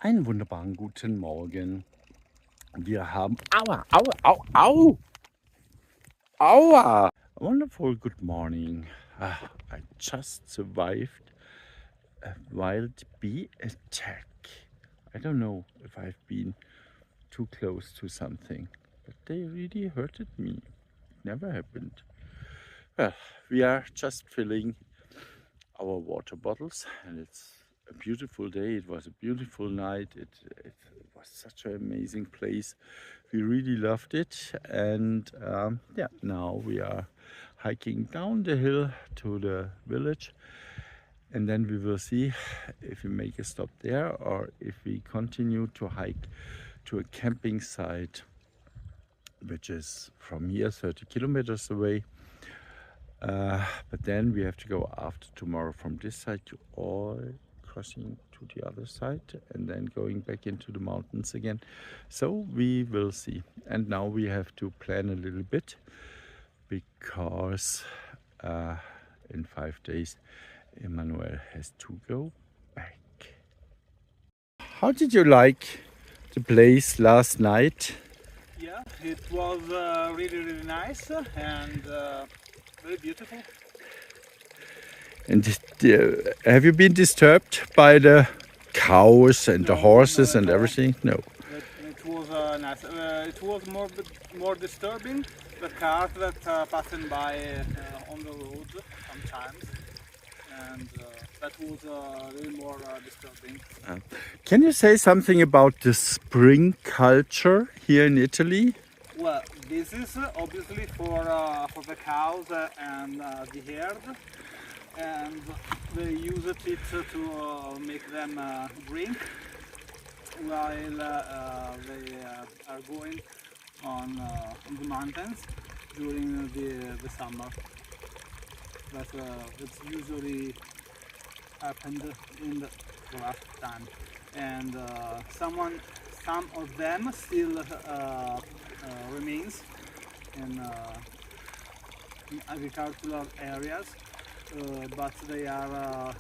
Einen wunderbaren guten Morgen. Wir haben, aua, aua, au, au, aua. A wonderful good morning. I just survived a wild bee attack. I don't know if I've been too close to something, but they really hurted me. Never happened. Well, we are just filling our water bottles, and it's a beautiful day. It was a beautiful night. It was such an amazing place. We really loved it, and yeah, now we are hiking down the hill to the village, and then we will see if we make a stop there or if we continue to hike to a camping site, which is from here 30 kilometers away. But then we have to go after tomorrow from this side to all crossing to the other side and then going back into the mountains again. So we will see. And now we have to plan a little bit because in 5 days Emmanuel has to go back. How did you like the place last night? Yeah, it was really nice and very beautiful. And have you been disturbed by the cows and the No, horses not and at all. everything? No. It was nice. It was more disturbing the cars that passing by on the road sometimes, and that was really more disturbing. Can you say something about the spring culture here in Italy? Well, this is obviously for the cows and the herd, and they use it to make them drink while they are going on the mountains during the summer. That's usually happened in the last time, and some of them still remains in agricultural areas, but they are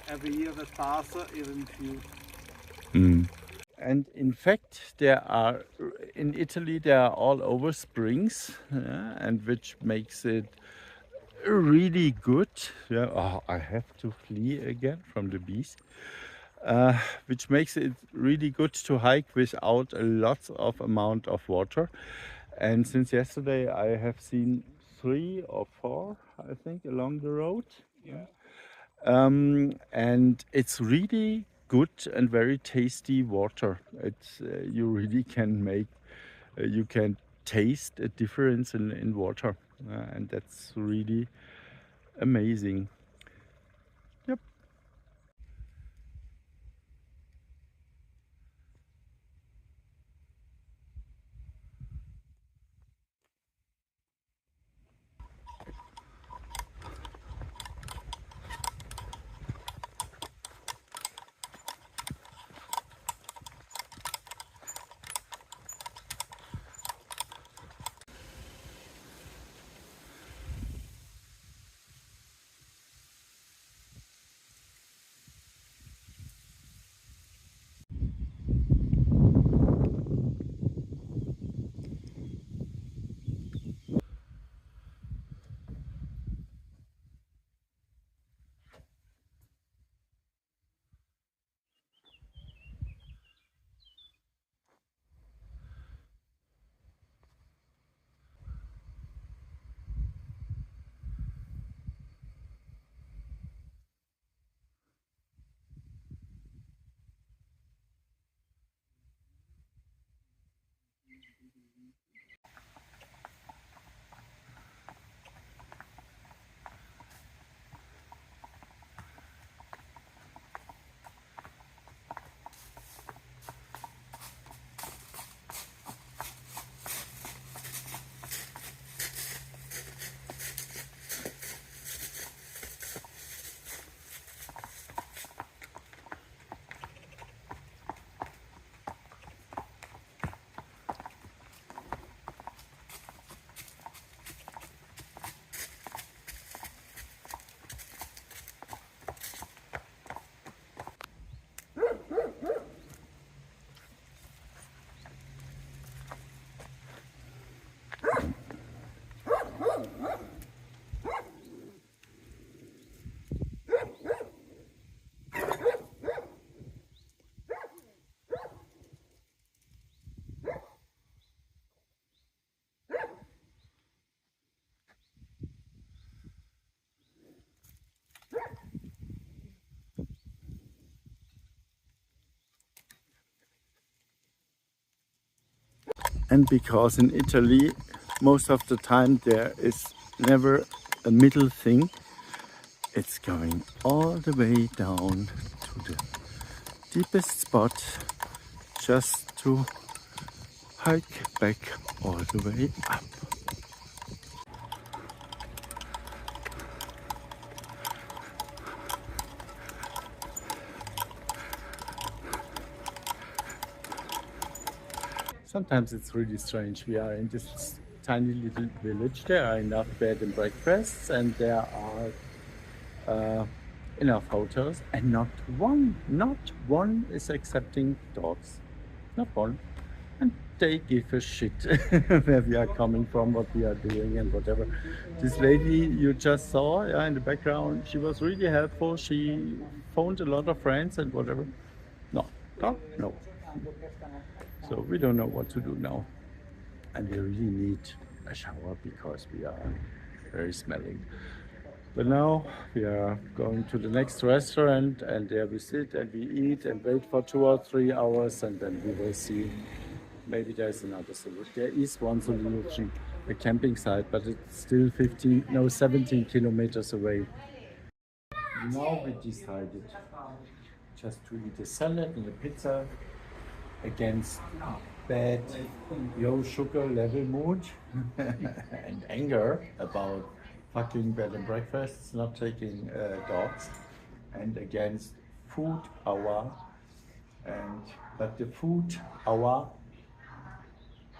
every year that passes even few. And in fact, there are in Italy there are all over springs, and which makes it really good. Yeah, oh, I have to flee again from the bees. Which makes it really good to hike without a lot of amount of water. And since yesterday, I have seen 3 or 4, I think, along the road. Yeah. And it's really good and very tasty water. It's you really can make you can taste a difference in water, and that's really amazing. Yep. And because in Italy, most of the time there is never a middle thing, it's going all the way down to the deepest spot just to hike back all the way up. Sometimes it's really strange. We are in this tiny little village. There are enough bed and breakfasts, and there are enough hotels, and not one is accepting dogs. Not one. And they give a shit where we are coming from, what we are doing, and whatever. This lady you just saw in the background, she was really helpful. She phoned a lot of friends and whatever. No, dog, no. So we don't know what to do now. And we really need a shower because we are very smelling. But now we are going to the next restaurant, and there we sit and we eat and wait for 2 or 3 hours, and then we will see. Maybe there's another solution. There is one solution, a camping site, but it's still 17 kilometers away. Now we decided just to eat a salad and a pizza against bad low sugar level mood and anger about fucking bed and breakfasts, not taking dogs, and against food hour. But the food hour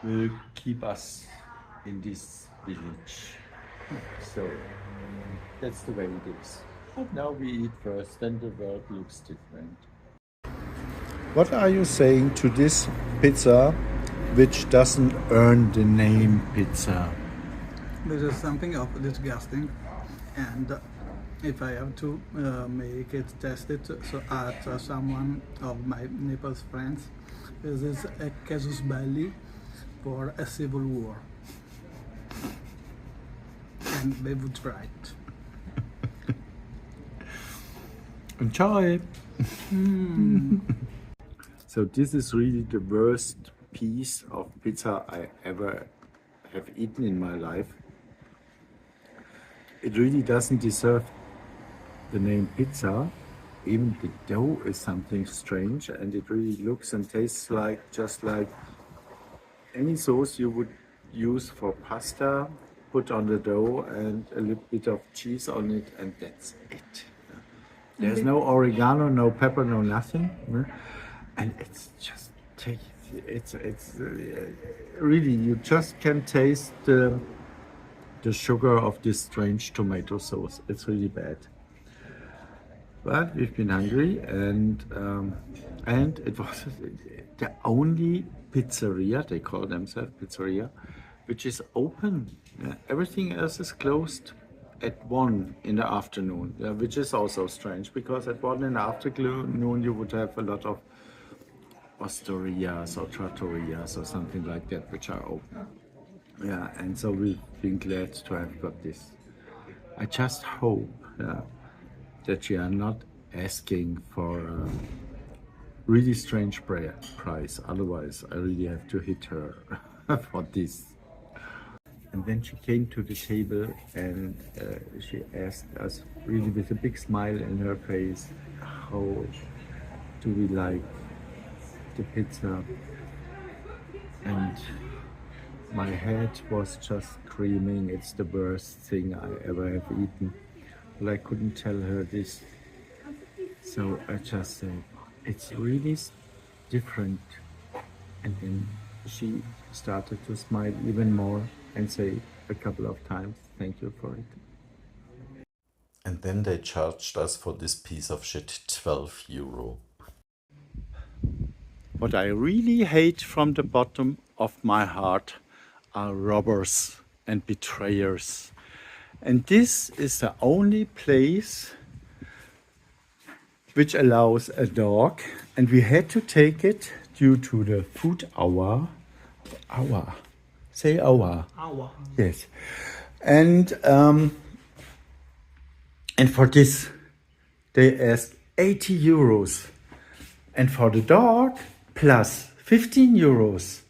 will keep us in this village. So that's the way it is. But now we eat first, then the world looks different. What are you saying to this pizza which doesn't earn the name pizza? This is something of disgusting, and if I have to make it, test it, so at someone of my neighbor's friends, this is a casus belli for a civil war, and they would try it. Enjoy! So this is really the worst piece of pizza I ever have eaten in my life. It really doesn't deserve the name pizza. Even the dough is something strange, and it really looks and tastes like just like any sauce you would use for pasta. Put on the dough and a little bit of cheese on it, and that's it. There's no oregano, no pepper, no nothing, and it's just it's really, you just can taste the sugar of this strange tomato sauce. It's really bad. But we've been hungry, and it was the only pizzeria, they call themselves pizzeria, which is open. Everything else is closed at 1 in the afternoon, which is also strange, because at 1 in the afternoon you would have a lot of osterias or trattorias or something like that, which are open. Yeah, and so we've been glad to have got this. I just hope that she are not asking for a really strange price. Otherwise, I really have to hit her for this. And then she came to the table, and she asked us, really with a big smile in her face, how do we like the pizza? And my head was just screaming, it's the worst thing I ever have eaten. But I couldn't tell her this. So I just said, it's really different. And then she started to smile even more and say a couple of times, thank you for it. And then they charged us for this piece of shit 12 euro. What I really hate from the bottom of my heart are robbers and betrayers. And this is the only place which allows a dog, and we had to take it due to the food hour. Say hour. Hour. Yes. And for this they ask 80 euros. And for the dog plus 15 euros.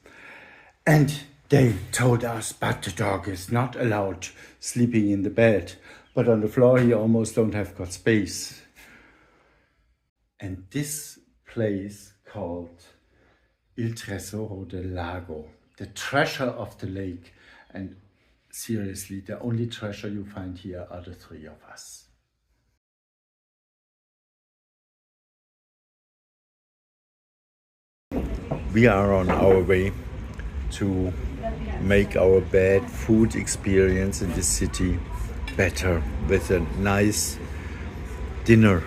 And they told us, but the dog is not allowed sleeping in the bed. But on the floor, he almost don't have got space. And this place called Il Tesoro del Lago, the treasure of the lake. And seriously, the only treasure you find here are the three of us. We are on our way to make our bad food experience in this city better with a nice dinner.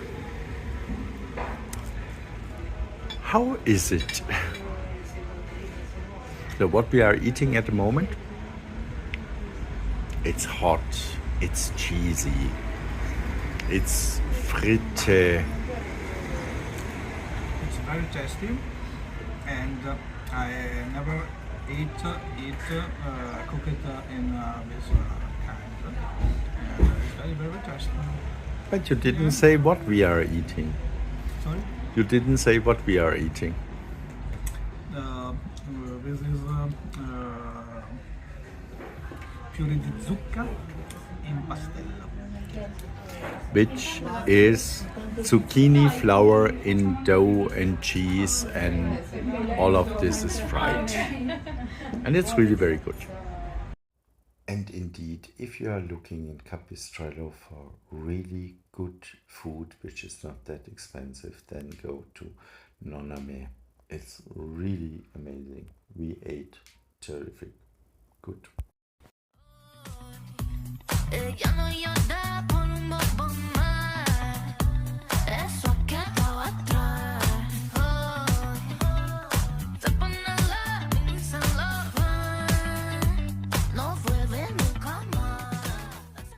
How is it? So what we are eating at the moment? It's hot, it's cheesy, it's fritte. It's very tasty, and I never cook it in this kind, and it's very very tasty. But you didn't say what we are eating. Sorry. You didn't say what we are eating. This is puree di zucca in pastella. Which is zucchini flour in dough and cheese, and all of this is fried. And it's really very good. And indeed, if you are looking in Capistrello for really good food, which is not that expensive, then go to Noname. It's really amazing. We ate terrific. Good. Ya no hay nada